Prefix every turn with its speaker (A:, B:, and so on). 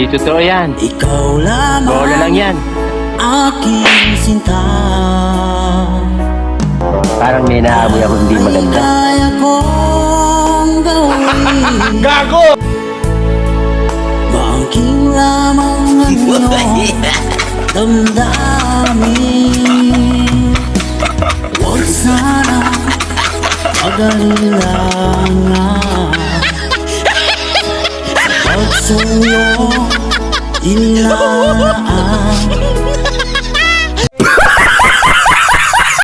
A: Hindi totoo yan.
B: Ikaw lamang
A: Bola lang yan.
B: aking sinta.
A: Parang may naamoy ako hindi maganda.
B: Kaya kong gawin.
A: Gago!
B: Maangking lamang ang iyong damdamin. Huwag sana magalila.